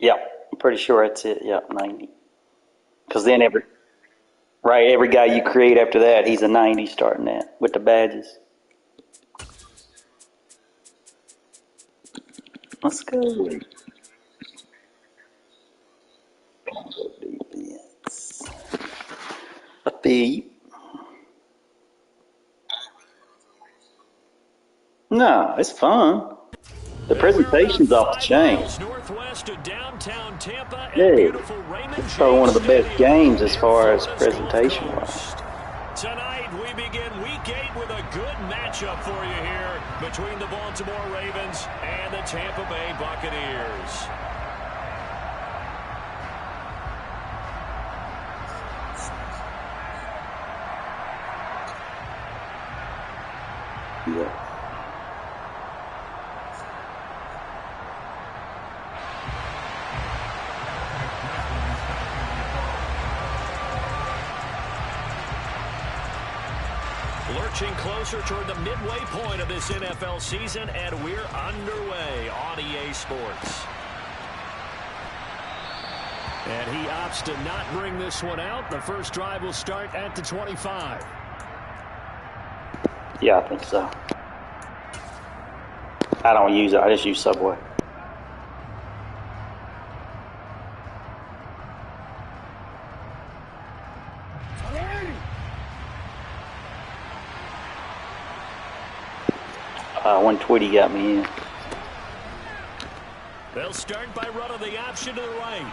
Yep, I'm pretty sure that's it. Yep, 90. Because then every guy you create after that, he's a 90 starting that with the badges. Let's go. Defense. A beat. No, it's fun. The presentation's off the chain. Northwest of downtown Tampa, Yeah, it's probably one of the best games as far as presentation wise. Tonight we begin Week 8 with a good matchup for you here between the Baltimore Ravens and the Tampa Bay Buccaneers. Yeah. Lurching closer toward the midway point of this NFL season, and we're underway on EA Sports. And he opts to not bring this one out. The first drive will start at the 25. Yeah, I think so. I don't use it. I just use Subway. One Twitty got me in. They'll start by running the option to the right.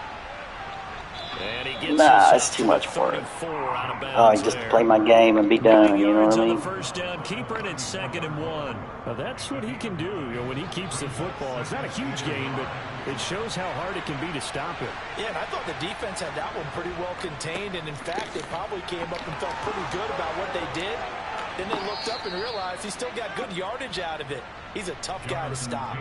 And he gets it's too much for it. I just play my game and be done, you know what I mean? First down, keeper, and it's 2nd and 1. Now that's what he can do, when he keeps the football. It's not a huge gain, but it shows how hard it can be to stop it. Yeah, and I thought the defense had that one pretty well contained, and in fact, they probably came up and felt pretty good about what they did. Then they looked up and realized he still got good yardage out of it. He's a tough guy to stop.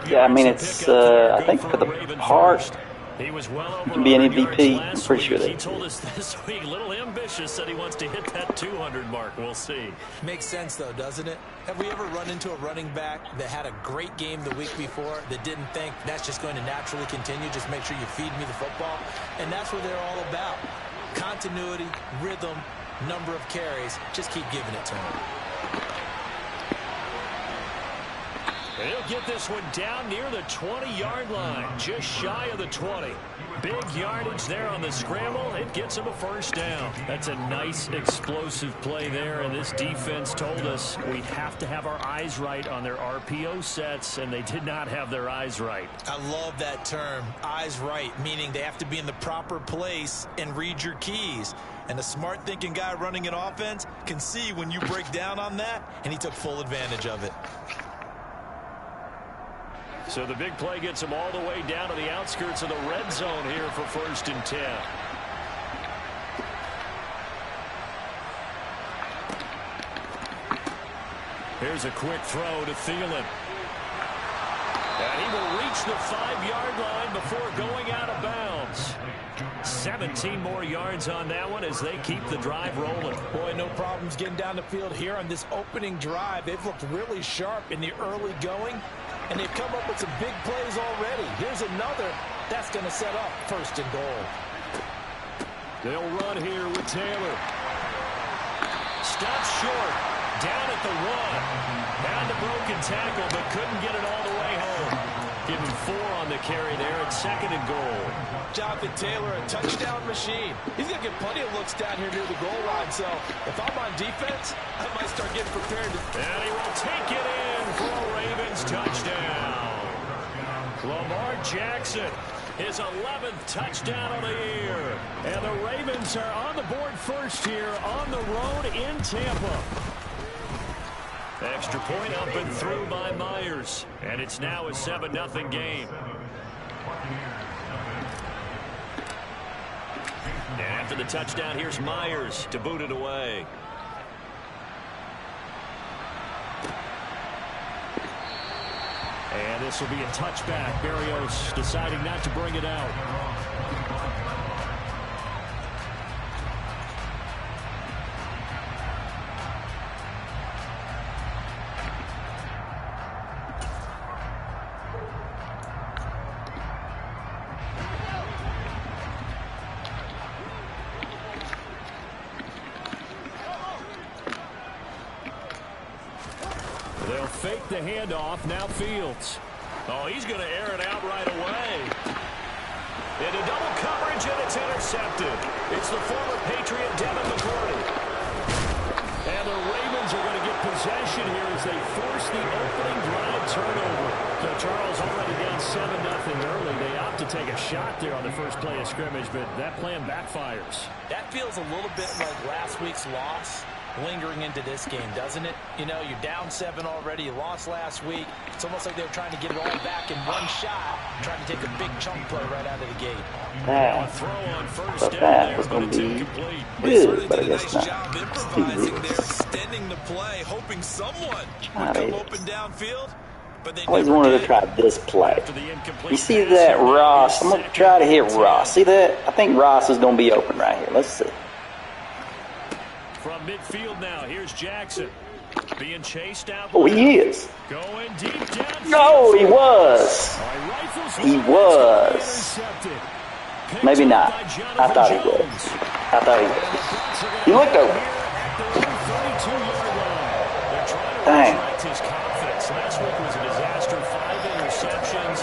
Yeah, I mean, it's, I think for the part, he was well he can be an MVP. I'm pretty sure that. He told us this week, a little ambitious, said he wants to hit that 200 mark. We'll see. Makes sense, though, doesn't it? Have we ever run into a running back that had a great game the week before that didn't think that's just going to naturally continue? Just make sure you feed me the football. And that's what they're all about. Continuity, rhythm, number of carries. Just keep giving it to him. He'll get this one down near the 20-yard line, just shy of the 20. Big yardage there on the scramble. It gets him a first down. That's a nice explosive play there, and this defense told us we have to have our eyes right on their RPO sets, and they did not have their eyes right. I love that term, eyes right, meaning they have to be in the proper place and read your keys. And a smart thinking guy running an offense can see when you break down on that, and he took full advantage of it. So the big play gets him all the way down to the outskirts of the red zone here for 1st and 10. Here's a quick throw to Thielen. And he will reach the 5-yard line before going out of bounds. 17 more yards on that one as they keep the drive rolling. Boy, no problems getting down the field here on this opening drive. They've looked really sharp in the early going, and they've come up with some big plays already. Here's another that's going to set up 1st and goal. They'll run here with Taylor. Stops short. Down at the 1. Had the broken tackle, but couldn't get it all the way home. Give him 4 on the carry there at 2nd and goal. Jonathan Taylor, a touchdown machine. He's going to get plenty of looks down here near the goal line. So if I'm on defense, I might start getting prepared. And he will take it in for a Ravens touchdown. Lamar Jackson, his 11th touchdown of the year. And the Ravens are on the board first here on the road in Tampa. Extra point up and through by Myers. And it's now a 7-0 game. And after the touchdown, here's Myers to boot it away. And this will be a touchback. Berrios deciding not to bring it out. the handoff. Now Fields. Oh, he's going to air it out right away. Into double coverage, and it's intercepted. It's the former Patriot, Devin McCourty. And the Ravens are going to get possession here as they force the opening drive turnover. So Charles already down 7-0 early. They opt to take a shot there on the first play of scrimmage, but that plan backfires. That feels a little bit like last week's loss lingering into this game, doesn't it? You know, you're down 7 already. You lost last week. It's almost like they were trying to get it all back in one shot, trying to take a big chunk play right out of the gate. A throw on first down that was there, going but to it's be incomplete. good, but I guess Nice not. job improvising there, extending the play, hoping someone would come open downfield. But they Always never wanted to did. try this play. After the incomplete You see pass, that, he'll Ross? get I'm going to second try to hit and 10. Ross. See that? I think Ross is going to be open right here. Let's see. From midfield now, here's Jackson. Being chased out. Oh, he is. Going deep down. No, he was. He was. Maybe not. I thought he was. I thought he was. He looked open. Dang. Last week was a disaster. 5 interceptions.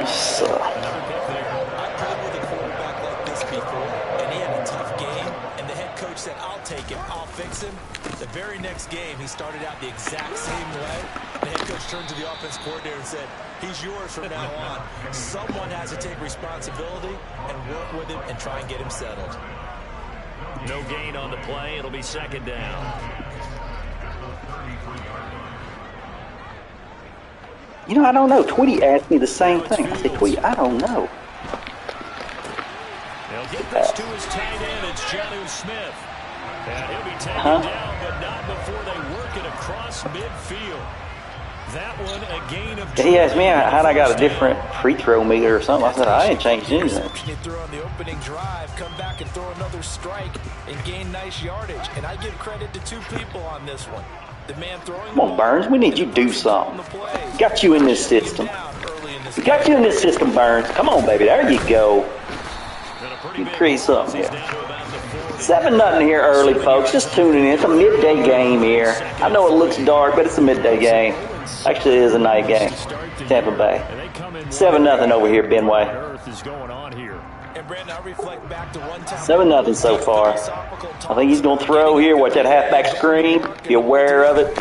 So. Another pick there. I played with a quarterback like this before, and he had a tough game, and the head coach said, I'll take him, I'll fix him. The very next game, he started out the exact same way. The head coach turned to the offense coordinator and said, he's yours from now on. Someone has to take responsibility and work with him and try and get him settled. No gain on the play. It'll be second down. You know, I don't know. Tweety asked me the same thing. I said, Tweety, I don't know. They'll get this to his tight end. It's Jonnu Smith. And he'll be taken down, but not before they work it across midfield. That one, a gain of... He asked me how'd I got a different free throw meter or something. I said, I ain't changed anything. You throw on the opening drive, come back and throw another strike and gain nice yardage. And I give credit to two people on this one. The man throwing Come on, Burns. We need you to do something. Got you in this system. Got you in this system, Burns. Come on, baby. There you go. You create something here. 7-0 here early, folks. Just tuning in. It's a midday game here. I know it looks dark, but it's a midday game. Actually, it is a night game. Tampa Bay. 7-0 over here, Benway. 7-0 so far. I think he's going to throw here. Watch that halfback screen. Be aware of it.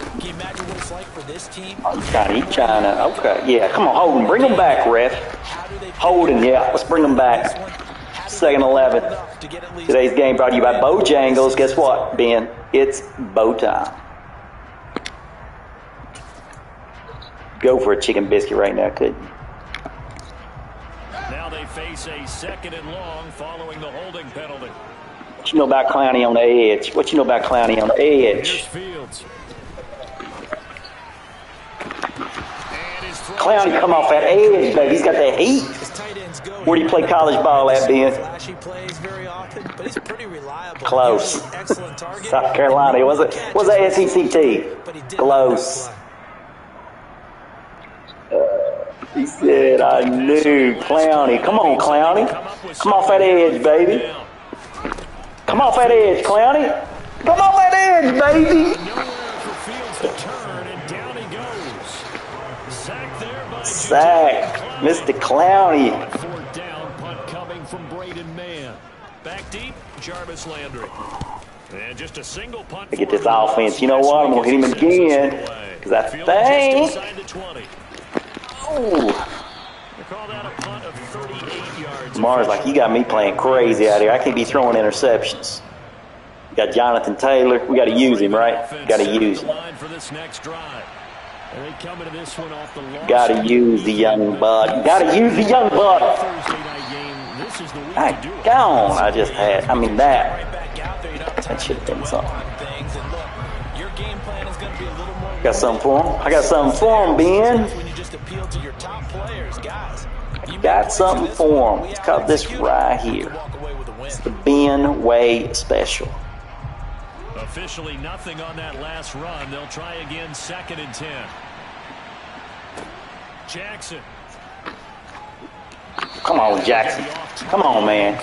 He's trying to. Okay, yeah. Come on, Holden. Bring him back, ref. Holden, yeah. Let's bring him back. 2nd 11. Today's game brought to you by Bojangles. Guess what, Ben? It's bow time. Go for a chicken biscuit right now, couldn't you? Now they face a 2nd and long following the holding penalty. What you know about Clowney on the edge? What you know about Clowney on the edge? Clowney come off that edge, baby. He's got that heat. Where do you play college ball at, Ben? Close. South Carolina. Was that SEC team? Close. He said, I knew. Clowney. Come on, Clowney. Come off that edge, baby. Come off that edge, Clowney. Come off that edge, baby. Sack. Mr. Clowney. Back deep, Jarvis Landry. And just a single punt. To get this offense, you know what? I'm going to hit him again. Because I think... Oh. Lamar's like, you got me playing crazy out here. I can't be throwing interceptions. You got Jonathan Taylor. We got to use him, right? Got to use him. Got to use the young bud. Got to use the young bud. Gone. I just had. I mean that. That should have been something. Got something for him. I got something for him, Ben. Got something for him. It's called this right here. It's the Ben Way Special. Officially nothing on that last run. They'll try again 2nd and 10. Jackson. Come on, Jackson. Come on, man.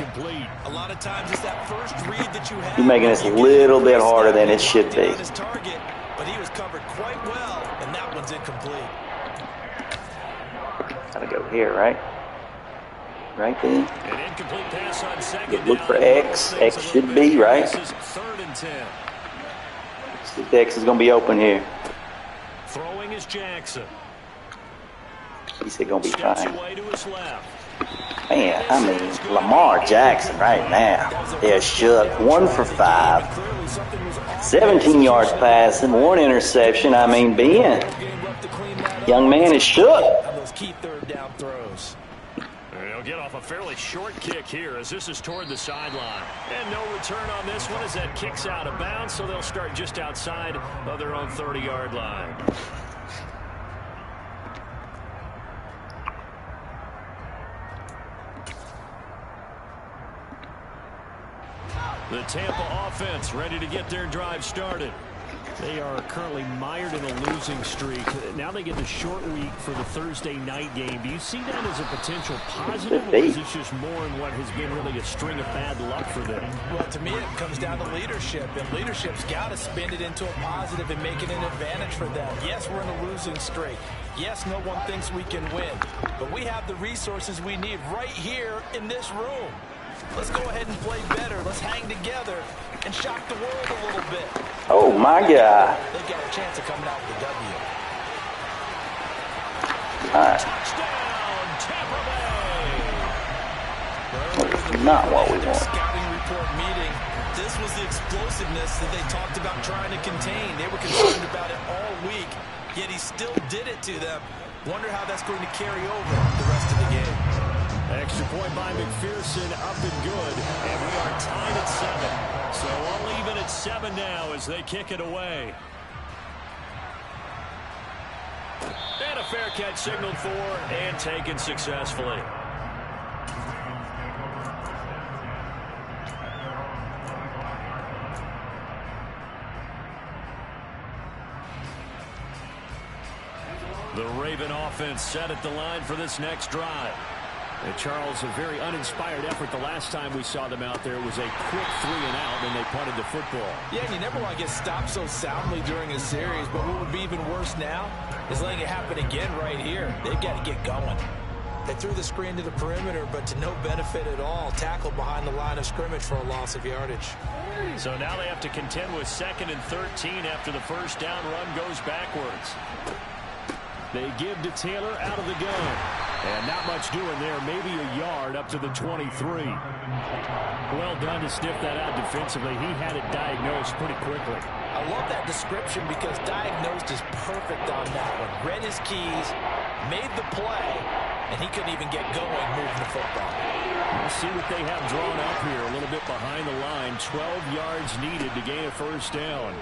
A lot of times it's that first read that you have. You're making this a little bit harder than it should be. but he was covered quite well, and that one's incomplete. Gotta go here, right? Right there. An incomplete pass on second. Look for X. X should be, right? This is 3rd and 10. The X is going to be open here. Throwing is Jackson. He said going to be Steps fine. away to his left. Man, I mean, Lamar Jackson right now. They're shook. 1 for 5. 17 yards passing. 1 interception. I mean, Ben. Young man is shook. Those key third down throws. They'll get off a fairly short kick here as this is toward the sideline. And no return on this one as that kicks out of bounds, so they'll start just outside of their own 30-yard line. The Tampa offense ready to get their drive started. They are currently mired in a losing streak. Now they get the short week for the Thursday night game. Do you see that as a potential positive, or is this just more in what has been really a string of bad luck for them? Well, to me, it comes down to leadership, and leadership's got to spin it into a positive and make it an advantage for them. Yes, we're in a losing streak. Yes, no one thinks we can win, but we have the resources we need right here in this room. Let's go ahead and play better. Let's hang together and shock the world a little bit. Oh, my God. They've got a chance of coming out with a W. All right. Touchdown, Tampa Bay. That's not what we want. Scouting report meeting. This was the explosiveness that they talked about trying to contain. They were concerned about it all week, yet he still did it to them. Wonder how that's going to carry over the rest of the game. Extra point by McPherson, up and good, and we are tied at 7. So all even at 7 now as they kick it away. And a fair catch signaled for and taken successfully. The Raven offense set at the line for this next drive. And Charles, a very uninspired effort the last time we saw them out there. It was a quick 3 and out, and they punted the football. Yeah, and you never want to get stopped so soundly during a series, but what would be even worse now is letting it happen again right here. They've got to get going. They threw the screen to the perimeter, but to no benefit at all. Tackled behind the line of scrimmage for a loss of yardage. So now they have to contend with 2nd and 13 after the first down run goes backwards. They give to Taylor out of the gun. And not much doing there. Maybe a yard up to the 23. Well done to sniff that out defensively. He had it diagnosed pretty quickly. I love that description because diagnosed is perfect on that one. Read his keys, made the play, and he couldn't even get going moving the football. We'll see what they have drawn up here. A little bit behind the line. 12 yards needed to gain a first down.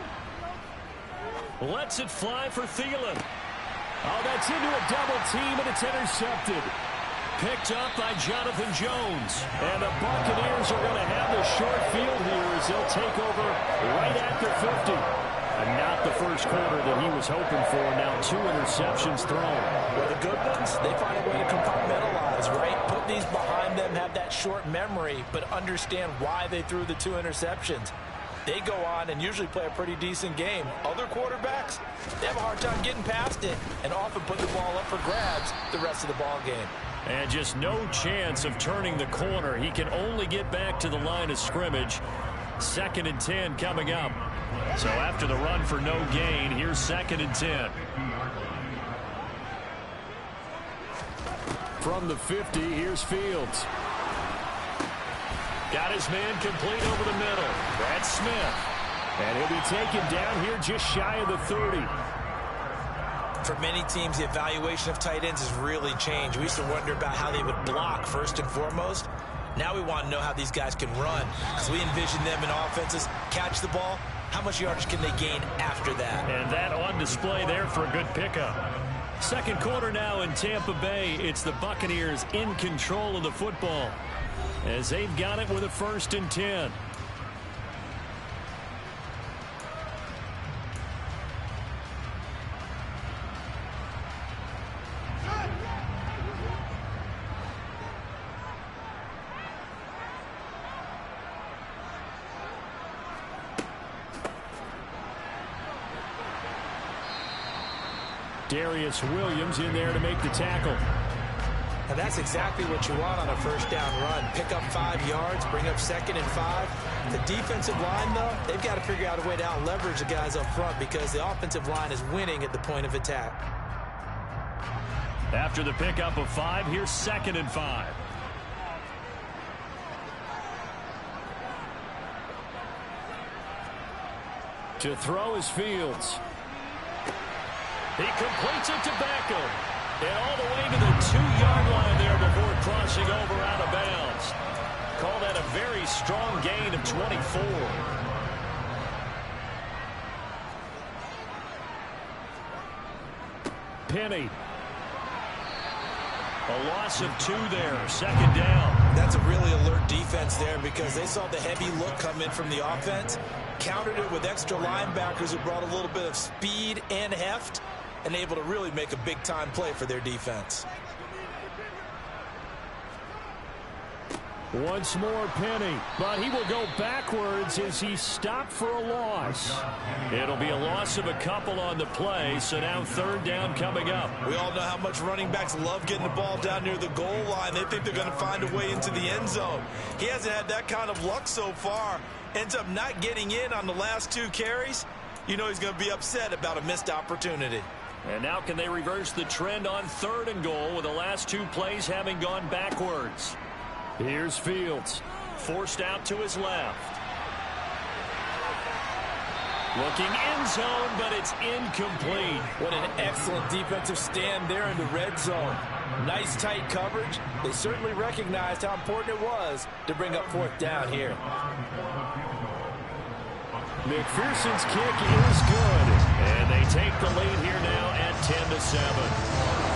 Lets it fly for Thielen. Oh, that's into a double team, and it's intercepted. Picked up by Jonathan Jones. And the Buccaneers are going to have the short field here as they'll take over right at the 50. And not the first quarter that he was hoping for. Now 2 interceptions thrown. Well, the good ones, they find a way to compartmentalize, right? Put these behind them, have that short memory, but understand why they threw the 2 interceptions. They go on and usually play a pretty decent game. Other quarterbacks, they have a hard time getting past it and often put the ball up for grabs the rest of the ball game. And just no chance of turning the corner. He can only get back to the line of scrimmage. 2nd and 10 coming up. So after the run for no gain, here's 2nd and 10. From the 50, here's Fields. Got his man complete over the middle. That's Smith. And he'll be taken down here just shy of the 30. For many teams, the evaluation of tight ends has really changed. We used to wonder about how they would block first and foremost. Now we want to know how these guys can run. Because we envision them in offenses, catch the ball. How much yardage can they gain after that? And that on display there for a good pickup. Second quarter now in Tampa Bay. It's the Buccaneers in control of the football, as they've got it with a 1st and 10. Darius Williams in there to make the tackle. And that's exactly what you want on a first down run. Pick up 5 yards, bring up 2nd and 5. The defensive line, though, they've got to figure out a way to out-leverage the guys up front because the offensive line is winning at the point of attack. After the pickup of 5, here's 2nd and 5. To throw is Fields. He completes it to Beckham. And all the way to the 2-yard line there before crossing over out of bounds. Call that a very strong gain of 24. Penny. A loss of 2 there. 2nd down. That's a really alert defense there because they saw the heavy look come in from the offense, countered it with extra linebackers who brought a little bit of speed and heft, and able to really make a big-time play for their defense. Once more, Penny, but he will go backwards as he stopped for a loss. It'll be a loss of a couple on the play, so now 3rd down coming up. We all know how much running backs love getting the ball down near the goal line. They think they're going to find a way into the end zone. He hasn't had that kind of luck so far. Ends up not getting in on the last 2 carries. You know he's going to be upset about a missed opportunity. And now can they reverse the trend on 3rd and goal with the last 2 plays having gone backwards? Here's Fields. Forced out to his left. Looking end zone, but it's incomplete. What an excellent defensive stand there in the red zone. Nice tight coverage. They certainly recognized how important it was to bring up 4th down here. McPherson's kick is good. And they take the lead here now at 10-7.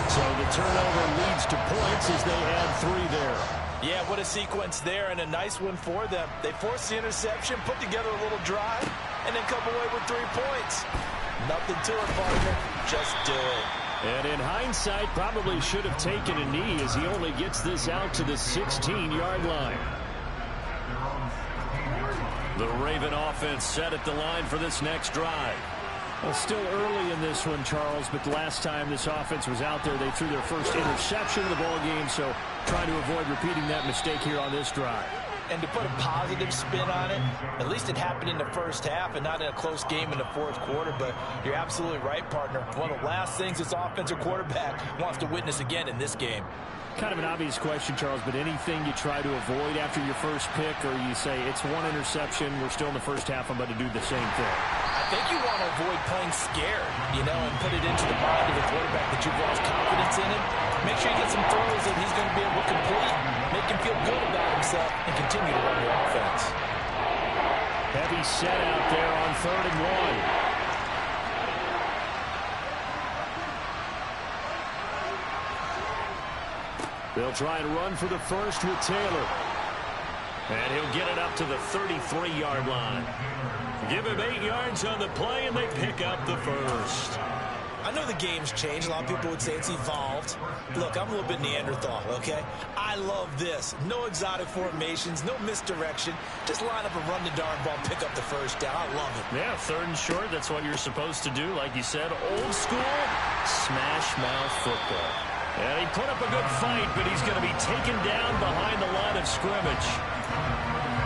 So the turnover leads to points as they add 3 there. Yeah, what a sequence there and a nice one for them. They forced the interception, put together a little drive, and then come away with 3 points. Nothing to it, partner. Just do it. And in hindsight, probably should have taken a knee as he only gets this out to the 16-yard line. The Raven offense set at the line for this next drive. Well, still early in this one, Charles, but the last time this offense was out there, they threw their first interception of the ball game, so trying to avoid repeating that mistake here on this drive. And to put a positive spin on it, at least it happened in the first half and not in a close game in the 4th quarter, but you're absolutely right, partner. One of the last things this offensive quarterback wants to witness again in this game. Kind of an obvious question, Charles, but anything you try to avoid after your first pick, or you say it's 1 interception, we're still in the first half, I'm about to do the same thing? I think you want to avoid playing scared, and put it into the mind of the quarterback that you've lost confidence in him. Make sure you get some throws that he's going to be able to complete, make him feel good about himself, and continue to run your offense. Heavy set out there on 3rd and 1. They'll try and run for the first with Taylor. And he'll get it up to the 33-yard line. Give him 8 yards on the play, and they pick up the first. I know the game's changed. A lot of people would say it's evolved. Look, I'm a little bit Neanderthal, okay? I love this. No exotic formations, no misdirection. Just line up and run the darn ball, pick up the first down. I love it. Yeah, 3rd and short, that's what you're supposed to do. Like you said, old school, smash mouth football. And he put up a good fight, but he's going to be taken down behind the line of scrimmage.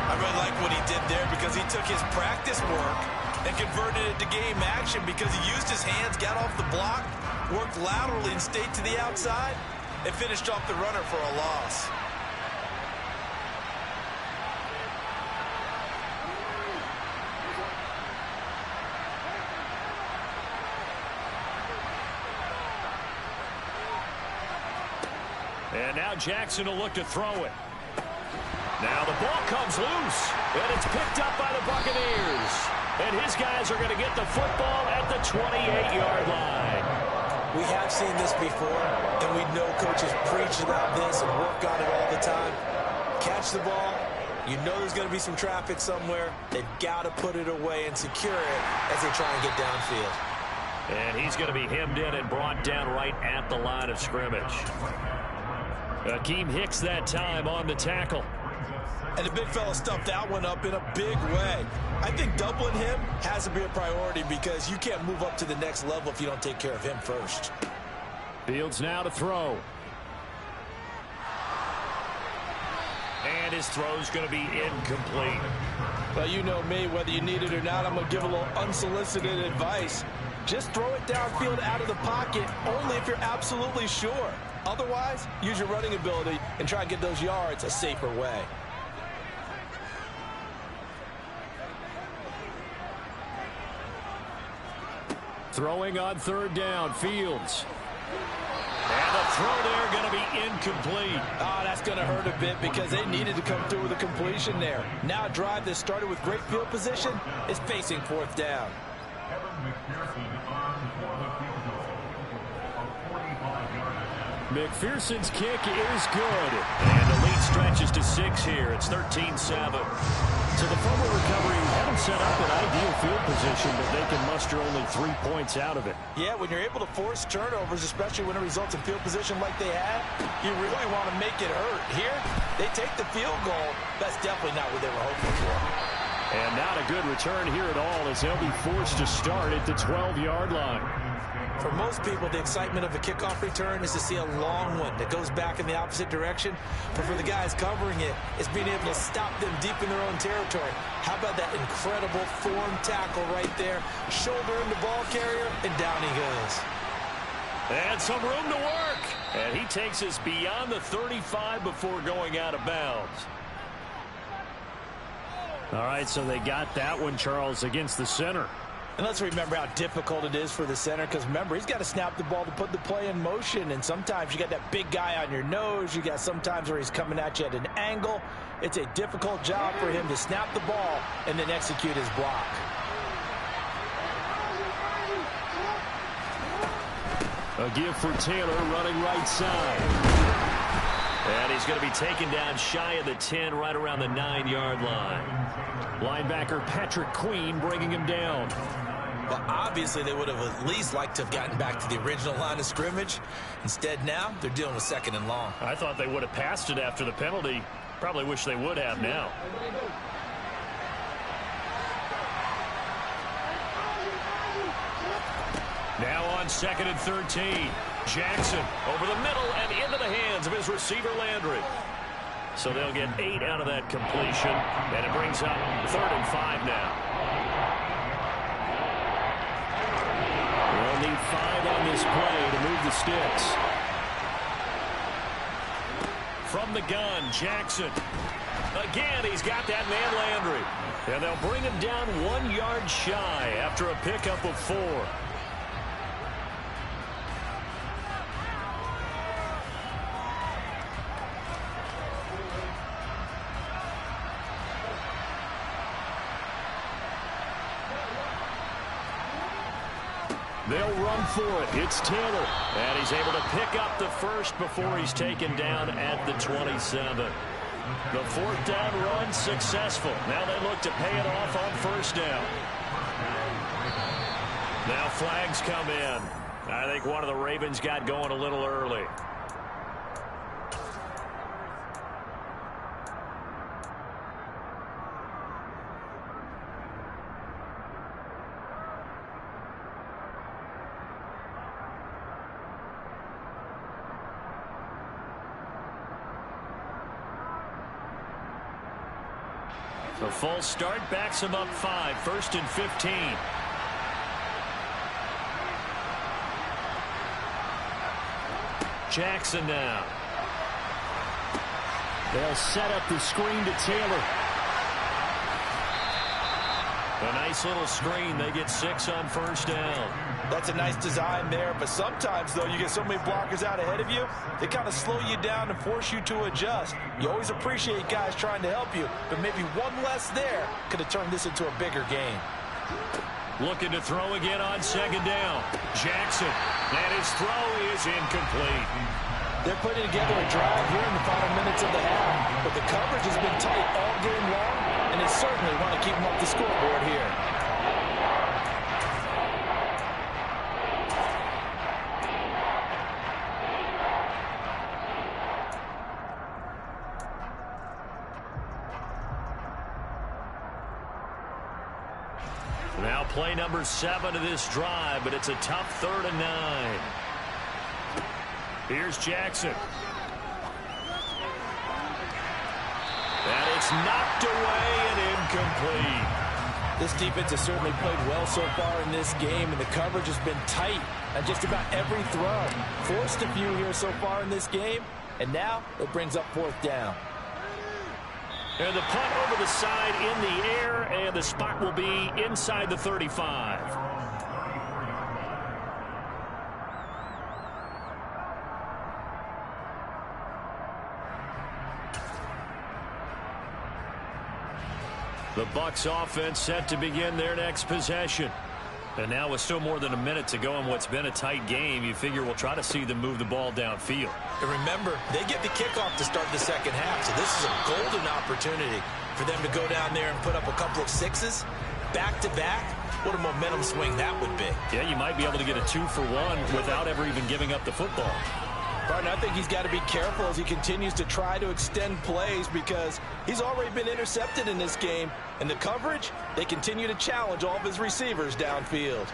I really like what he did there because he took his practice work and converted it to game action because he used his hands, got off the block, worked laterally and stayed to the outside, and finished off the runner for a loss. And now Jackson will look to throw it. Now the ball comes loose, and it's picked up by the Buccaneers. And his guys are going to get the football at the 28-yard line. We have seen this before, and we know coaches preach about this and work on it all the time. Catch the ball. You know there's going to be some traffic somewhere. They've got to put it away and secure it as they try and get downfield. And he's going to be hemmed in and brought down right at the line of scrimmage. Akeem Hicks that time on the tackle. And the big fella stuffed that one up in a big way. I think doubling him has to be a priority because you can't move up to the next level if you don't take care of him first. Fields now to throw. And his throw's going to be incomplete. Well, you know me, whether you need it or not, I'm going to give a little unsolicited advice. Just throw it downfield out of the pocket only if you're absolutely sure. Otherwise, use your running ability and try and get those yards a safer way. Throwing on third down, Fields. And the throw there going to be incomplete. Oh, that's going to hurt a bit because they needed to come through with a completion there. Now a drive that started with great field position is facing fourth down. McPherson's kick is good. And the lead stretches to 6 here. It's 13-7. So the fumble recovery haven't set up an ideal field position, but they can muster only 3 points out of it. Yeah, when you're able to force turnovers, especially when it results in field position like they had, you really want to make it hurt. Here, they take the field goal. That's definitely not what they were hoping for. And not a good return here at all as they'll be forced to start at the 12-yard line. For most people, the excitement of a kickoff return is to see a long one that goes back in the opposite direction. But for the guys covering it, it's being able to stop them deep in their own territory. How about that incredible form tackle right there? Shoulder in the ball carrier, and down he goes. And some room to work. And he takes us beyond the 35 before going out of bounds. All right, so they got that one, Charles, against the center. And let's remember how difficult it is for the center because, remember, he's got to snap the ball to put the play in motion. And sometimes you got that big guy on your nose. You got sometimes where he's coming at you at an angle. It's a difficult job for him to snap the ball and then execute his block. A give for Taylor running right side. And he's going to be taken down shy of the 10, right around the 9-yard line. Linebacker Patrick Queen bringing him down. Well, obviously they would have at least liked to have gotten back to the original line of scrimmage. Instead now, they're dealing with 2nd and long. I thought they would have passed it after the penalty. Probably wish they would have now. Now on 2nd and 13. Jackson over the middle and into the hands of his receiver Landry. So they'll get 8 out of that completion, and it brings up 3rd and 5 now. They'll need 5 on this play to move the sticks. From the gun, Jackson. Again, he's got that man Landry. And they'll bring him down 1 yard shy after a pickup of 4. They'll run for it. It's Taylor. And he's able to pick up the first before he's taken down at the 27. The 4th down run successful. Now they look to pay it off on 1st down. Now flags come in. I think one of the Ravens got going a little early. The false start backs him up 5, 1st and 15. Jackson now. They'll set up the screen to Taylor. A nice little screen. They get 6 on 1st down. That's a nice design there, but sometimes, though, you get so many blockers out ahead of you, they kind of slow you down and force you to adjust. You always appreciate guys trying to help you, but maybe one less there could have turned this into a bigger game. Looking to throw again on 2nd down. Jackson, and his throw is incomplete. They're putting together a drive here in the final minutes of the half, but the coverage has been tight all game long, and they certainly want to keep them up the scoreboard here. Now play number 7 of this drive, but it's a tough 3rd and 9. Here's Jackson. And it's knocked away and incomplete. This defense has certainly played well so far in this game, and the coverage has been tight on just about every throw. Forced a few here so far in this game, and now it brings up 4th down. And the punt over the side in the air, and the spot will be inside the 35. The Bucs offense set to begin their next possession. And now with still more than a minute to go in what's been a tight game, you figure we'll try to see them move the ball downfield. And remember, they get the kickoff to start the second half, so this is a golden opportunity for them to go down there and put up a couple of 6s back-to-back. What a momentum swing that would be. Yeah, you might be able to get a 2-for-1 without ever even giving up the football. Partner, I think he's got to be careful as he continues to try to extend plays because he's already been intercepted in this game. And the coverage, they continue to challenge all of his receivers downfield.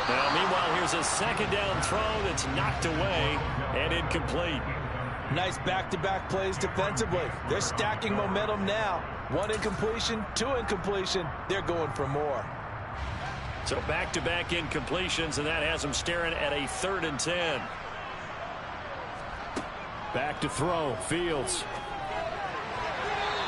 Now, meanwhile, here's a 2nd down throw that's knocked away and incomplete. Nice back-to-back plays defensively. They're stacking momentum now. 1 incompletion, 2 incompletion. They're going for more. So back-to-back incompletions, and that has them staring at a 3rd and 10. Back to throw, Fields.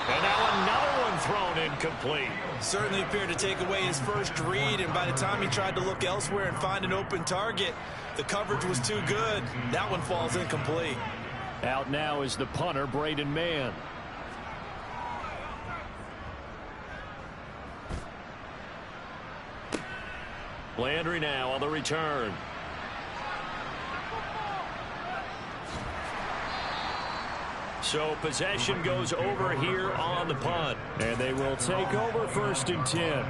And now another one thrown incomplete. Certainly appeared to take away his first read, and by the time he tried to look elsewhere and find an open target, the coverage was too good. That one falls incomplete. Out now is the punter, Braden Mann. Landry now on the return. So possession goes over here on the punt. And they will take over 1st and 10.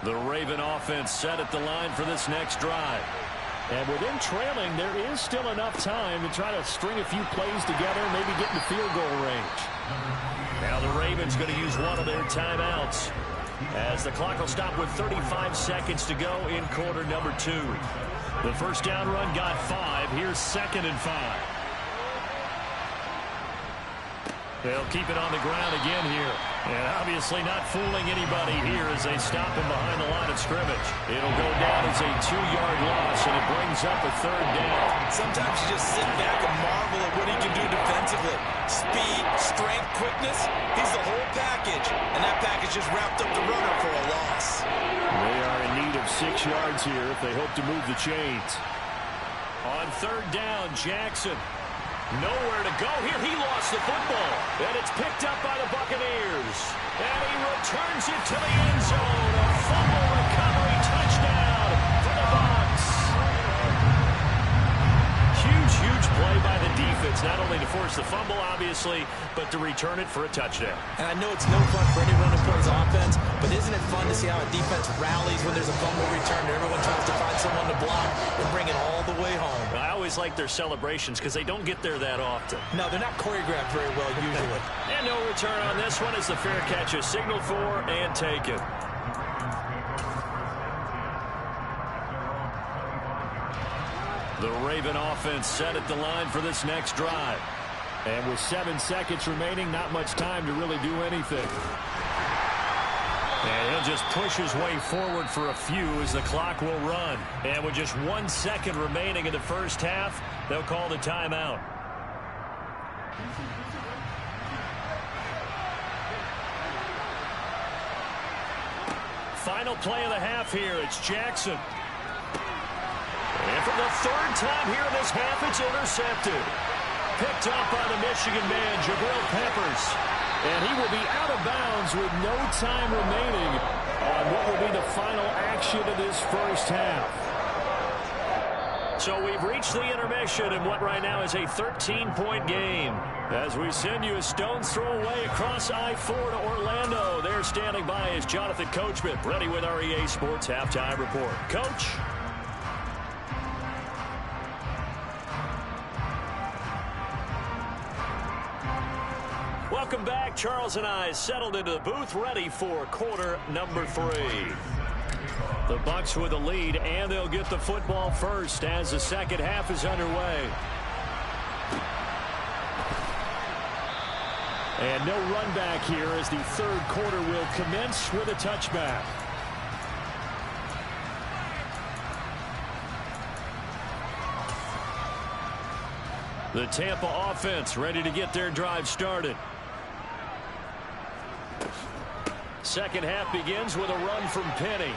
The Raven offense set at the line for this next drive. And within trailing, there is still enough time to try to string a few plays together, maybe get in the field goal range. Now the Ravens going to use one of their timeouts, as the clock will stop with 35 seconds to go in quarter number 2. The first down run got 5. Here's 2nd and 5. They'll keep it on the ground again here. And obviously not fooling anybody here as they stop him behind the line of scrimmage. It'll go down as a 2-yard loss, and it brings up a 3rd down. Sometimes you just sit back and marvel at what he can do defensively. Speed, strength, quickness. He's the whole package. And that package just wrapped up the runner for a loss. They are in need of 6 yards here if they hope to move the chains. On 3rd down, Jackson. Nowhere to go here. He lost the football. And it's picked up by the Buccaneers. And he returns it to the end zone. A fumble recovery touchdown for the Bucs. Huge play by the defense. Not only to force the fumble, obviously, but to return it for a touchdown. And I know it's no fun for anyone who plays offense, but isn't it fun to see how a defense rallies when there's a fumble return and everyone tries to find someone to block and bring it all the way home? I always like their celebrations because they don't get there that often. No, they're not choreographed very well usually. And no return on this one as the fair catch is signaled for and taken. The Raven offense set at the line for this next drive. And with 7 seconds remaining, not much time to really do anything. And he'll just push his way forward for a few as the clock will run. And with just 1 second remaining in the first half, they'll call the timeout. Final play of the half here. It's Jackson. And for the 3rd time here in this half, it's intercepted. Picked up by the Michigan man, Jabril Peppers. And he will be out of bounds with no time remaining on what will be the final action of this first half. So we've reached the intermission in what right now is a 13-point game. As we send you a stone's throw away across I-4 to Orlando. There standing by is Jonathan Coachman, ready with our EA Sports Halftime Report. Coach? Welcome back. Charles and I settled into the booth, ready for quarter number 3. The Bucs with the lead, and they'll get the football first as the second half is underway. And no run back here as the third quarter will commence with a touchback. The Tampa offense ready to get their drive started. Second half begins with a run from Penny.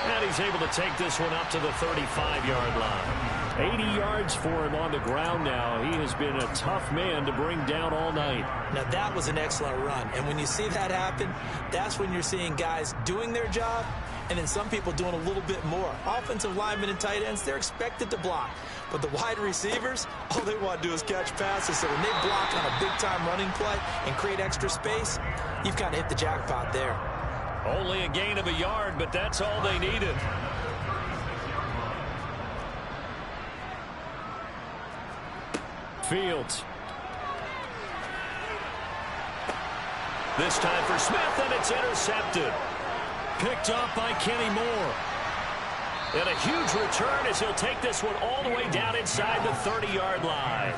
And he's able to take this one up to the 35-yard line. 80 yards for him on the ground now. He has been a tough man to bring down all night. Now, that was an excellent run. And when you see that happen, that's when you're seeing guys doing their job and then some people doing a little bit more. Offensive linemen and tight ends, they're expected to block. But the wide receivers, all they want to do is catch passes. So when they block on a big-time running play and create extra space, you've kind of hit the jackpot there. Only a gain of a yard, but that's all they needed. Fields. This time for Smith, and it's intercepted. Picked up by Kenny Moore. And a huge return as he'll take this one all the way down inside the 30-yard line.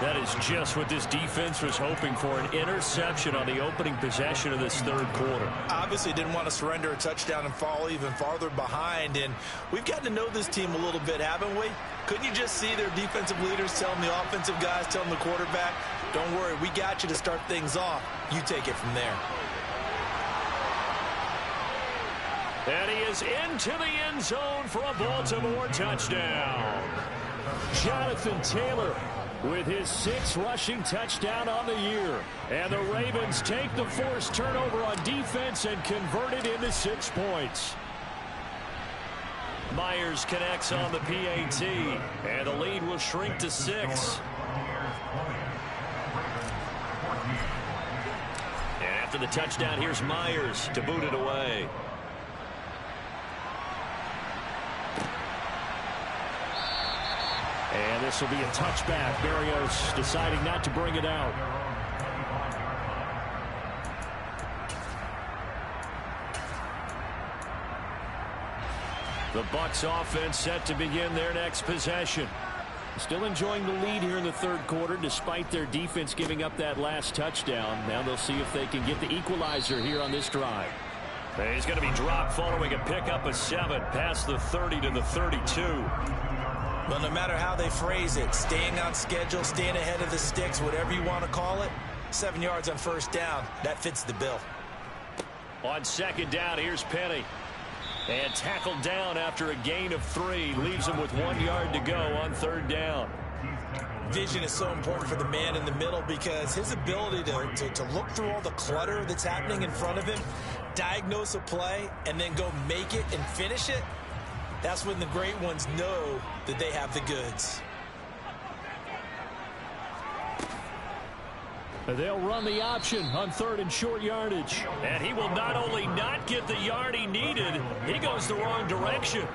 That is just what this defense was hoping for, an interception on the opening possession of this third quarter. Obviously didn't want to surrender a touchdown and fall even farther behind. And we've gotten to know this team a little bit, haven't we? Couldn't you just see their defensive leaders telling the offensive guys, telling the quarterback, don't worry, we got you to start things off. You take it from there. And he is into the end zone for a Baltimore touchdown. Jonathan Taylor with his 6th rushing touchdown on the year. And the Ravens take the forced turnover on defense and convert it into 6 points. Myers connects on the PAT, and the lead will shrink to 6. And after the touchdown, here's Myers to boot it away. And this will be a touchback. Barrios deciding not to bring it out. The Bucs offense set to begin their next possession. Still enjoying the lead here in the third quarter despite their defense giving up that last touchdown. Now they'll see if they can get the equalizer here on this drive. And he's going to be dropped following a pickup of 7 past the 30 to the 32. Well, no matter how they phrase it, staying on schedule, staying ahead of the sticks, whatever you want to call it, 7 yards on first down, that fits the bill. On second down, here's Penny. And tackled down after a gain of 3. Leaves him with 1 yard to go on third down. Vision is so important for the man in the middle because his ability to look through all the clutter that's happening in front of him, diagnose a play, and then go make it and finish it, that's when the great ones know that they have the goods. They'll run the option on third and short yardage. And he will not only not get the yard he needed, he goes the wrong direction.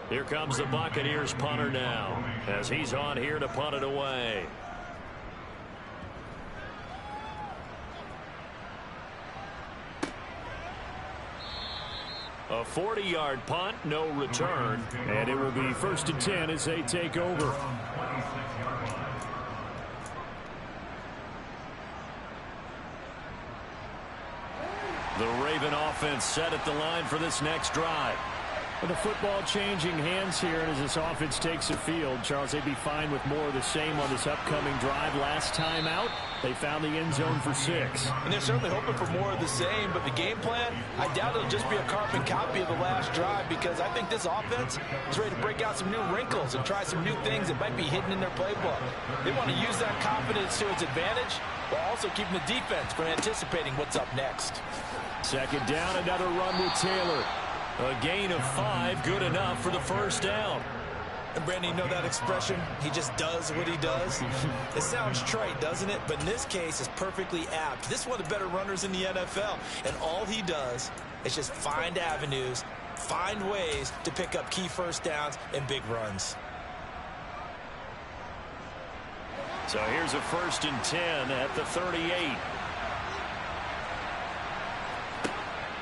Here comes the Buccaneers punter now as he's on here to punt it away. A 40-yard punt, no return, and it will be 1st and 10 as they take over. The Raven offense set at the line for this next drive. With the football changing hands here, and as this offense takes the field, Charles, they'd be fine with more of the same on this upcoming drive. Last time out, they found the end zone for 6. And they're certainly hoping for more of the same, but the game plan, I doubt it'll just be a carbon copy of the last drive because I think this offense is ready to break out some new wrinkles and try some new things that might be hidden in their playbook. They want to use that confidence to its advantage while also keeping the defense from anticipating what's up next. Second down, another run with Taylor. A gain of 5, good enough for the first down. And Brandon, you know that expression? He just does what he does. It sounds trite, doesn't it? But in this case, it's perfectly apt. This is one of the better runners in the NFL. And all he does is just find avenues, find ways to pick up key first downs and big runs. So here's a 1st and 10 at the 38.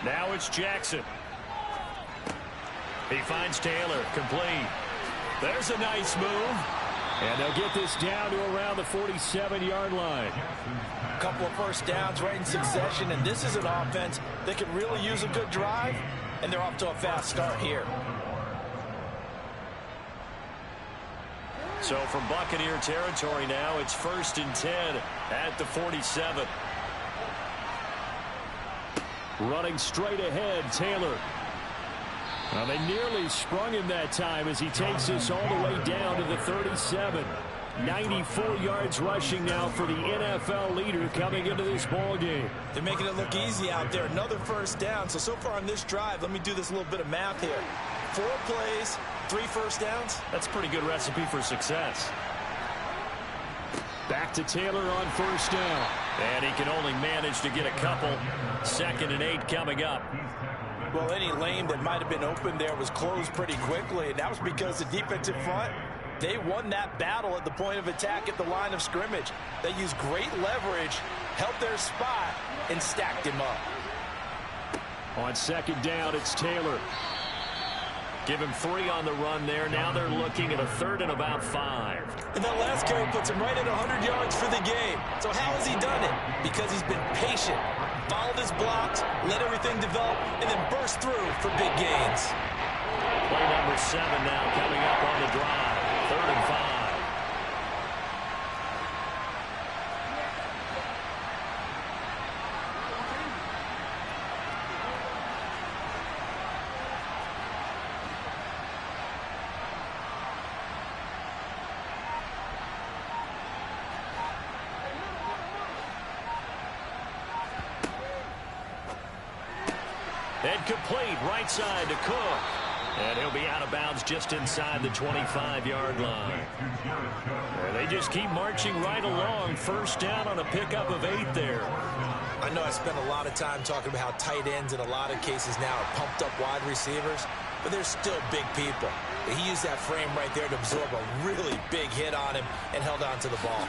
Now it's Jackson. He finds Taylor, complete. There's a nice move. And they'll get this down to around the 47-yard line. A couple of first downs right in succession, and this is an offense that could really use a good drive, and they're off to a fast start here. So from Buccaneer territory now, it's 1st and 10 at the 47. Running straight ahead, Taylor. Well, they nearly sprung him that time as he takes this all the way down to the 37. 94 yards rushing now for the NFL leader coming into this ball game. They're making it look easy out there. Another first down. So far on this drive, let me do this little bit of math here. 4 plays, 3 first downs. That's a pretty good recipe for success. Back to Taylor on 1st down. And he can only manage to get a couple. 2nd and 8 coming up. Well, any lane that might have been open there was closed pretty quickly, and that was because the defensive front, they won that battle at the point of attack at the line of scrimmage. They used great leverage, held their spot, and stacked him up. On 2nd down, it's Taylor. Give him 3 on the run there. Now they're looking at a 3rd and about 5. And that last carry puts him right at 100 yards for the game. So how has he done it? Because he's been patient, followed his blocks, let everything develop, and then burst through for big gains. Play number 7 now coming up on the drive. 3rd and 5. And complete right side to Cook. And he'll be out of bounds just inside the 25-yard line. And they just keep marching right along. 1st down on a pickup of 8 there. I know I spent a lot of time talking about how tight ends in a lot of cases now are pumped up wide receivers, but they're still big people. He used that frame right there to absorb a really big hit on him and held on to the ball.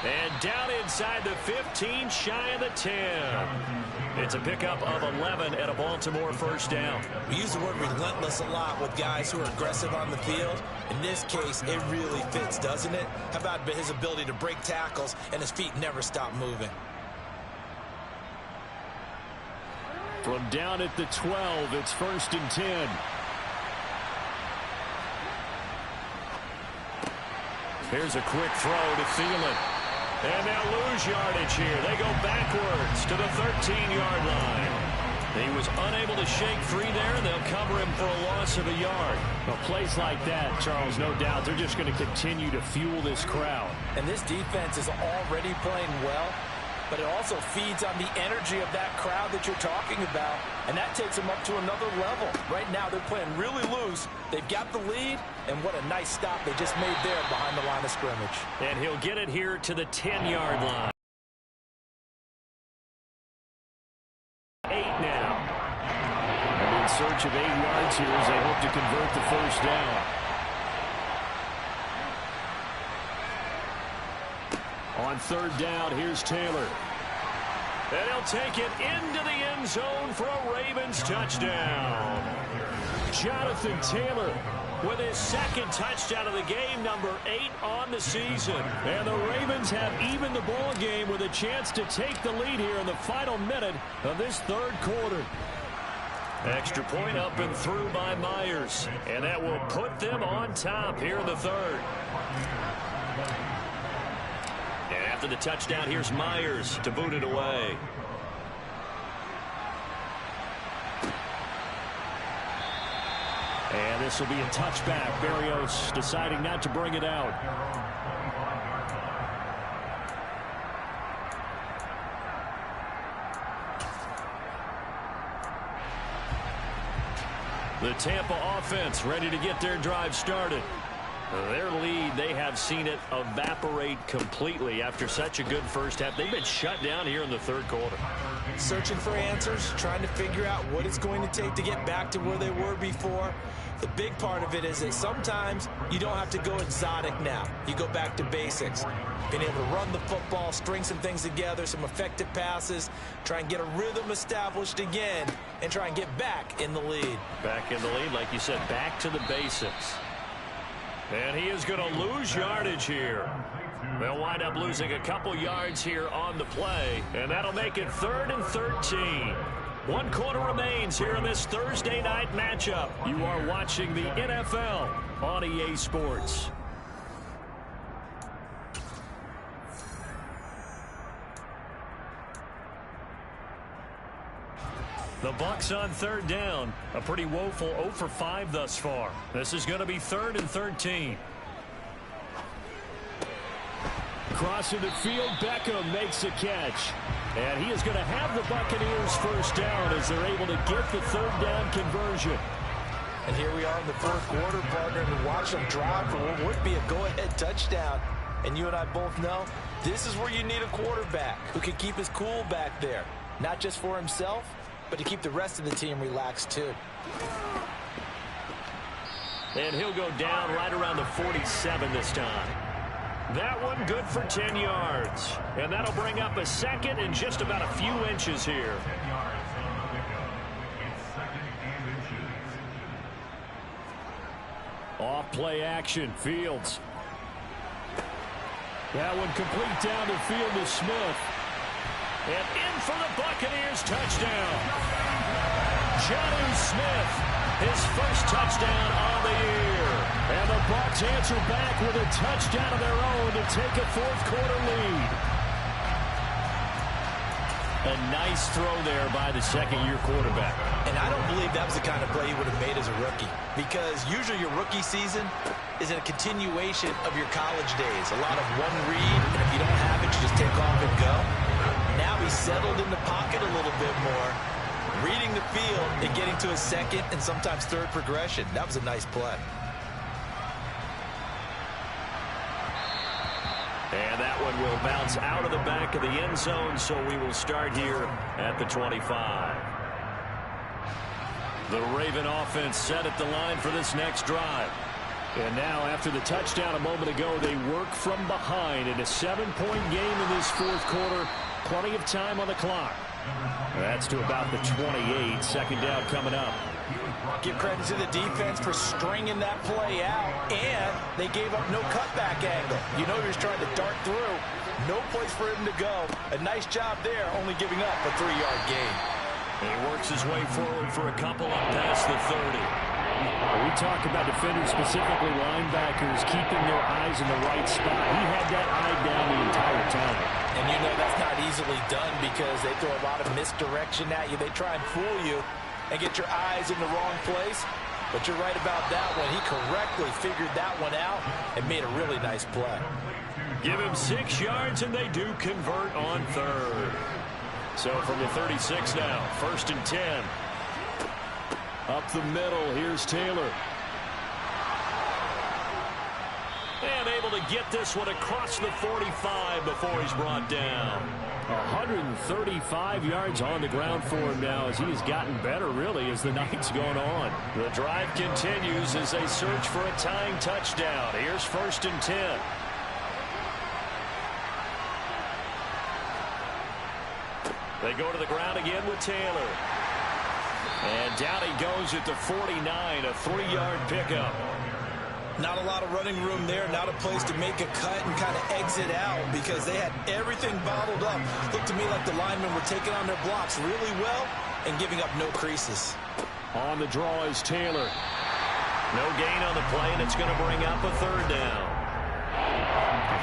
And down inside the 15, shy of the 10. It's a pickup of 11 at a Baltimore 1st down. We use the word relentless a lot with guys who are aggressive on the field. In this case, it really fits, doesn't it? How about his ability to break tackles and his feet never stop moving? From down at the 12, it's 1st and 10. Here's a quick throw to Thielen. And they'll lose yardage here. They go backwards to the 13-yard line. He was unable to shake free there, and they'll cover him for a loss of a yard. Well, plays like that, Charles, no doubt, they're just going to continue to fuel this crowd. And this defense is already playing well, but it also feeds on the energy of that crowd that you're talking about, and that takes them up to another level. Right now, they're playing really loose. They've got the lead, and what a nice stop they just made there behind the line of scrimmage. And he'll get it here to the 10-yard line. 8 now. And in search of 8 yards here as they hope to convert the 1st down. On 3rd down, here's Taylor. And he'll take it into the end zone for a Ravens touchdown. Jonathan Taylor with his 2nd touchdown of the game, number 8 on the season. And the Ravens have evened the ball game with a chance to take the lead here in the final minute of this 3rd quarter. Extra point up and through by Myers. And that will put them on top here in the 3rd. And after the touchdown, here's Myers to boot it away. And this will be a touchback. Barrios deciding not to bring it out. The Tampa offense ready to get their drive started. Their lead, they have seen it evaporate completely after such a good first half. They've been shut down here in the 3rd quarter. Searching for answers, trying to figure out what it's going to take to get back to where they were before. The big part of it is that sometimes you don't have to go exotic now. You go back to basics. Being able to run the football, string some things together, some effective passes, try and get a rhythm established again, and try and get back in the lead. Back in the lead, like you said, back to the basics. And he is going to lose yardage here. They'll wind up losing a couple yards here on the play, and that'll make it 3rd and 13. 1 quarter remains here in this Thursday night matchup. You are watching the NFL on EA Sports. The Bucs on 3rd down. A pretty woeful 0 for 5 thus far. This is going to be 3rd and 13. Crossing the field, Beckham makes a catch. And he is going to have the Buccaneers first down as they're able to get the 3rd down conversion. And here we are in the 4th quarter, partner, and watch them drive for what would be a go-ahead touchdown. And you and I both know this is where you need a quarterback who can keep his cool back there. Not just for himself, but to keep the rest of the team relaxed too. And he'll go down right around the 47 this time. That one good for 10 yards. And that'll bring up a 2nd and just about a few inches here. Off play action, Fields. That one complete down the field to Smith. And in for the Buccaneers touchdown. Jonnu Smith, his first touchdown on the year. And the Bucs answer back with a touchdown of their own to take a 4th quarter lead. A nice throw there by the 2nd-year quarterback. And I don't believe that was the kind of play he would have made as a rookie. Because usually your rookie season is a continuation of your college days. A lot of one read, and if you don't have it, you just take off and go. Now he's settled in the pocket a little bit more, reading the field and getting to his 2nd and sometimes 3rd progression. That was a nice play. And that one will bounce out of the back of the end zone, so we will start here at the 25. The Raven offense set at the line for this next drive. And now, after the touchdown a moment ago, they work from behind in a 7-point game in this 4th quarter. Plenty of time on the clock. That's to about the 28. 2nd down coming up. Give credit to the defense for stringing that play out, and they gave up no cutback angle. You know he was trying to dart through. No place for him to go. A nice job there, only giving up a 3-yard gain. And he works his way forward for a couple up past the 30. We talk about defenders, specifically linebackers, keeping their eyes in the right spot. He had that eye down the entire time. And you know that's not easily done because they throw a lot of misdirection at you. They try and fool you and get your eyes in the wrong place. But you're right about that one. He correctly figured that one out and made a really nice play. Give him 6 yards, and they do convert on 3rd. So from the 36 now, 1st and 10. Up the middle, here's Taylor. And able to get this one across the 45 before he's brought down. 135 yards on the ground for him now as he has gotten better, really, as the night's gone on. The drive continues as they search for a tying touchdown. Here's 1st and 10. They go to the ground again with Taylor. And down he goes at the 49, a 3-yard pickup. Not a lot of running room there, not a place to make a cut and kind of exit out because they had everything bottled up. Looked to me like the linemen were taking on their blocks really well and giving up no creases. On the draw is Taylor. No gain on the play, and it's going to bring up a 3rd down.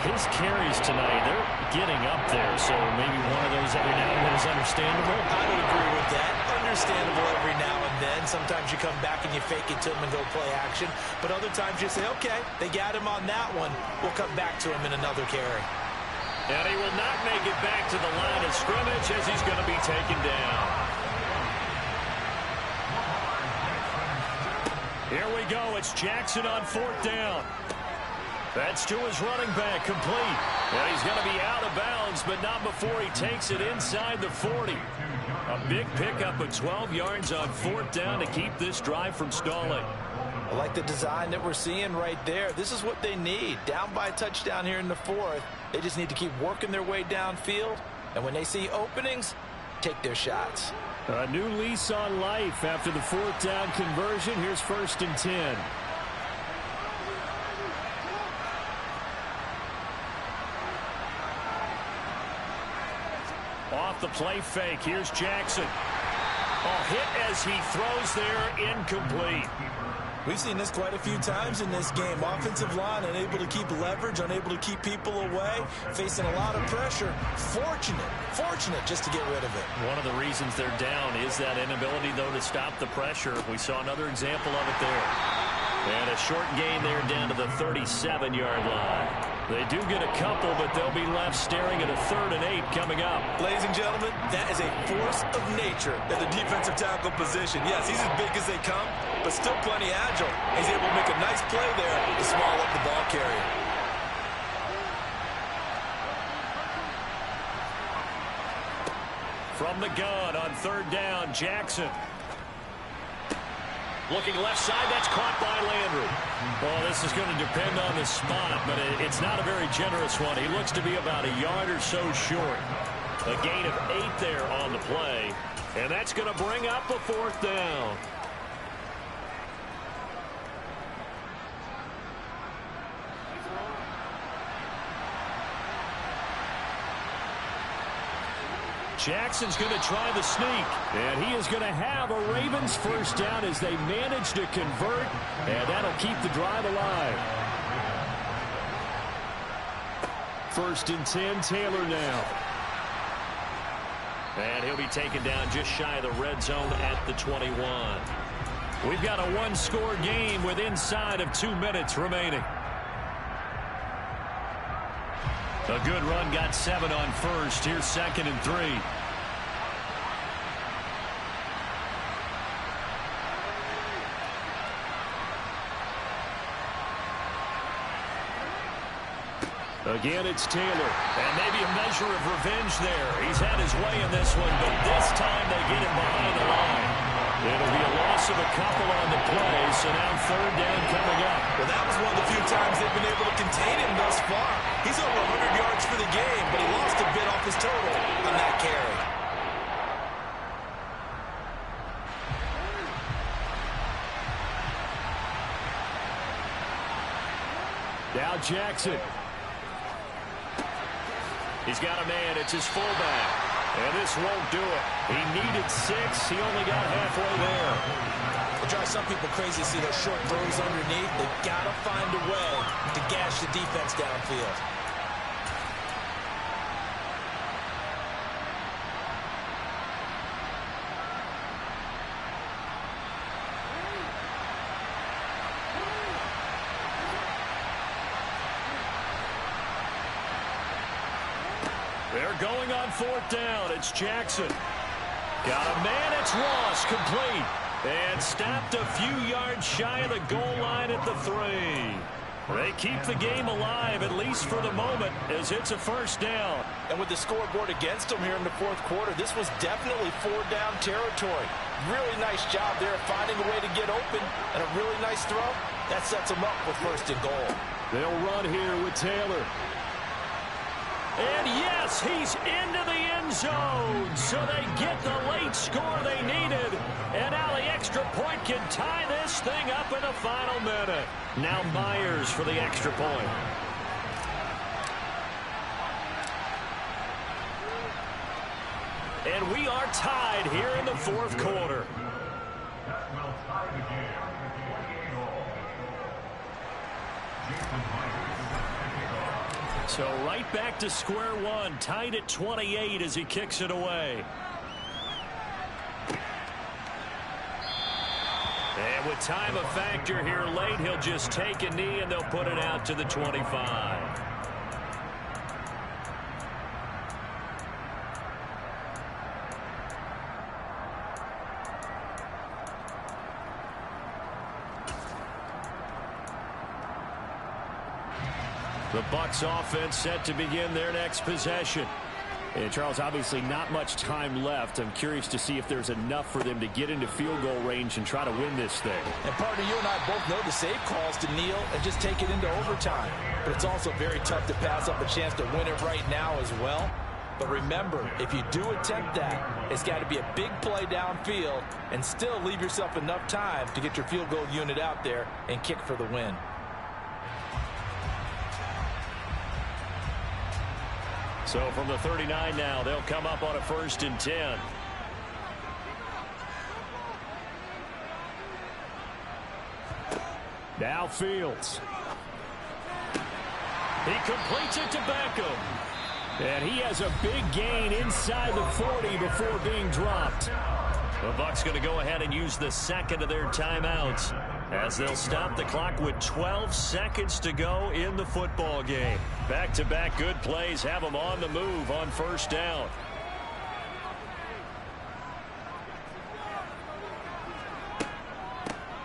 His carries tonight, they're getting up there, so maybe one of those every now and then is understandable. I would agree with that. Understandable every now and then. Sometimes you come back and you fake it to him and go play action. But other times you say, okay, they got him on that one. We'll come back to him in another carry. And he will not make it back to the line of scrimmage as he's going to be taken down. Here we go. It's Jackson on 4th down. That's to his running back, complete. And he's going to be out of bounds, but not before he takes it inside the 40. A big pickup of 12 yards on 4th down to keep this drive from stalling. I like the design that we're seeing right there. This is what they need. Down by a touchdown here in the fourth. They just need to keep working their way downfield. And when they see openings, take their shots. A new lease on life after the fourth down conversion. Here's 1st and 10. Off the play fake. Here's Jackson. Oh, hit as he throws there, incomplete. We've seen this quite a few times in this game. Offensive line unable to keep leverage, unable to keep people away, facing a lot of pressure. Fortunate just to get rid of it. One of the reasons they're down is that inability, though, to stop the pressure. We saw another example of it there. And a short gain there down to the 37-yard line. They do get a couple, but they'll be left staring at a 3rd and 8 coming up. Ladies and gentlemen, that is a force of nature at the defensive tackle position. Yes, he's as big as they come, but still plenty agile. He's able to make a nice play there to swallow up the ball carrier. From the gun on 3rd down, Jackson. Looking left side, that's caught by Landry. Well, this is going to depend on the spot, but it's not a very generous one. He looks to be about a yard or so short. A gain of 8 there on the play, and that's going to bring up a 4th down. Jackson's going to try the sneak, and he is going to have a Ravens 1st down as they manage to convert, and that'll keep the drive alive. 1st and 10, Taylor now. And he'll be taken down just shy of the red zone at the 21. We've got a one-score game with inside of 2 minutes remaining. A good run, got 7 on first. Here's 2nd and 3. Again, it's Taylor. And maybe a measure of revenge there. He's had his way in this one, but this time they get him behind the line. It'll be a loss of a couple on the play, so now 3rd down coming up. Well, that was one of the few times they've been able to contain him thus far. He's over 100 yards for the game, but he lost a bit off his total on that carry. Now Jackson. He's got a man. It's his fullback. And this won't do it. He needed 6. He only got halfway there. It drives some people crazy to see those short throws underneath. They've got to find a way to gash the defense downfield. They're going on 4th down. It's Jackson. Got a man. It's Ross, complete. And stopped a few yards shy of the goal line at the 3. They keep the game alive, at least for the moment, as it's a 1st down. And with the scoreboard against them here in the 4th quarter, this was definitely 4-down territory. Really nice job there of finding a way to get open, and a really nice throw. That sets them up with 1st and goal. They'll run here with Taylor. And yes, he's into the end zone. So they get the late score they needed. And now the extra point can tie this thing up in the final minute. Now Myers for the extra point. And we are tied here in the 4th quarter. That will tie the game. 28 all. So right back to square one, tied at 28 as he kicks it away. And with time a factor here late, he'll just take a knee and they'll put it out to the 25. The Bucs offense set to begin their next possession. And Charles, obviously not much time left. I'm curious to see if there's enough for them to get into field goal range and try to win this thing. And partner, you and I both know the save calls to kneel and just take it into overtime. But it's also very tough to pass up a chance to win it right now as well. But remember, if you do attempt that, it's got to be a big play downfield and still leave yourself enough time to get your field goal unit out there and kick for the win. So from the 39 now, they'll come up on a 1st and 10. Now Fields. He completes it to Beckham. And he has a big gain inside the 40 before being dropped. The Bucs going to go ahead and use the second of their timeouts as they'll stop the clock with 12 seconds to go in the football game. Back-to-back good plays have them on the move on 1st down.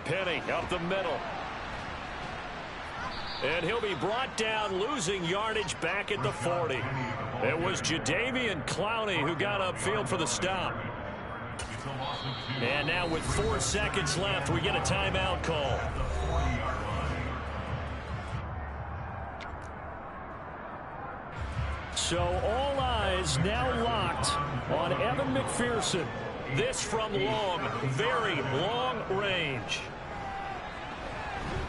Penny up the middle. And he'll be brought down, losing yardage back at the 40. It was Jadeveon Clowney who got upfield for the stop. And now with 4 seconds left, we get a timeout call. So all eyes now locked on Evan McPherson. This from long, very long range.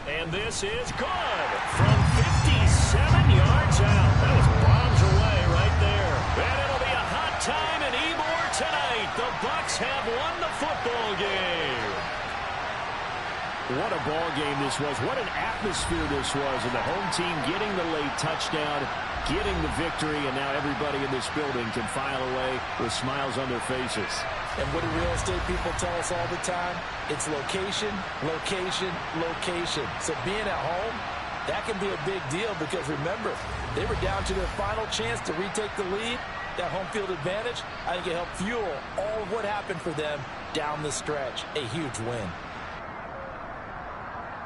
And this is good from 57 yards out. That was bombs away right there. And it'll be a hot time in Ybor tonight. The Bucs have won the football game. What a ball game this was. What an atmosphere this was. And the home team getting the late touchdown, getting the victory, and now everybody in this building can file away with smiles on their faces. And what do real estate people tell us all the time? It's location, location, location. So being at home, that can be a big deal because remember, they were down to their final chance to retake the lead. That home field advantage, I think it helped fuel all of what happened for them down the stretch. A huge win.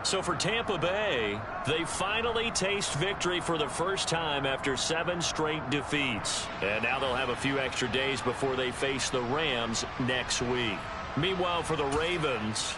So for Tampa Bay, they finally taste victory for the first time after 7 straight defeats. And now they'll have a few extra days before they face the Rams next week. Meanwhile, for the Ravens,